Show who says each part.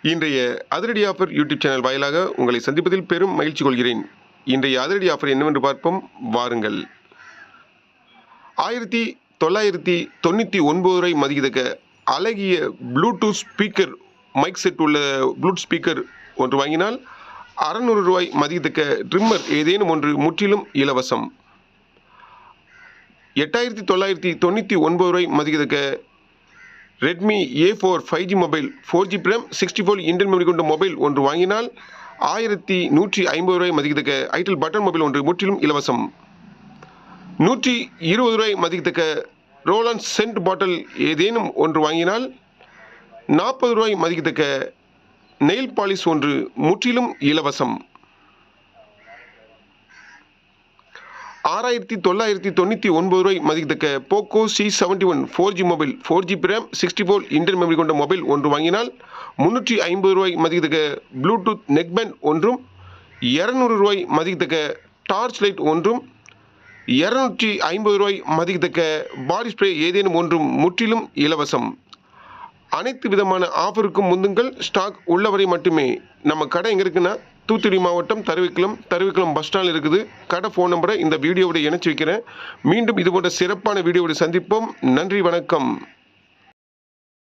Speaker 1: இன்றைய அதிரடி offer YouTube channel வாயிலாக உங்களை சந்திப்பதில் பெரும் மகிழ்ச்சி கொள்கிறேன். இன்றைய அதிரடி ஆஃபர் என்னவென்று பார்ப்போம் வாருங்கள். 1999 ரூபாய் மதிக்கத்தக்க அழகிய ப்ளூடூத் ஸ்பீக்கர் மைக் செட் உள்ள ப்ளூடூத் ஸ்பீக்கர் ஒன்று வாங்கினால் 600 ரூபாய் மதிக்கத்தக்க ட்ரிம்மர் ஏதேனும் ஒன்று முற்றிலும் இலவசம். 8999 ரூபாய் மதிக்கத்தக்க Redmi A4 5G mobile 4G RAM 64 internal memory கொண்ட மொபைல் ஒன்று வாங்கினால் 1150 ரூபாய் மதிக்கத்தக்க ஐடெல் பட்டன் மொபைல் ஒன்று முற்றிலும் இலவசம். 120 ரூபாய் மதிக்கத்தக்க ரோலான் சென்ட் பாட்டில் ஏதேனும் ஒன்று வாங்கினால் 40 ரூபாய் மதிக்கத்தக்க நெயில் பாலிஷ் ஒன்று முற்றிலும் இலவசம். 6999 ரூபாய் மதிக்கத்தக்க Poco C71 4G mobile 4G RAM 64 internal memory கொண்ட மொபைல் ஒன்று வாங்கினால் 350 ரூபாய் மதிக்கத்தக்க ப்ளூடூத் நெக்பேண்ட் ஒன்றும் 200 ரூபாய் மதிக்கத்தக்க டார்ச் லைட் ஒன்றும் 250 ரூபாய் மதிக்கத்தக்க பாடி ஸ்ப்ரே ஏதேனும் ஒன்றும் முற்றிலும் இலவசம். அனைத்து விதமான ஆஃபருக்கும் முந்துங்கள், ஸ்டாக் உள்ளவரை மட்டுமே. நம்ம கடை எங்கே இருக்குன்னா தூத்துக்குடி மாவட்டம் தருவிக்குளம் பஸ் ஸ்டாண்டில் இருக்குது. கடை ஃபோன் நம்பரை இந்த வீடியோவோட இணைச்சி வைக்கிறேன். மீண்டும் இதுபோன்ற சிறப்பான வீடியோவோட சந்திப்போம். நன்றி, வணக்கம்.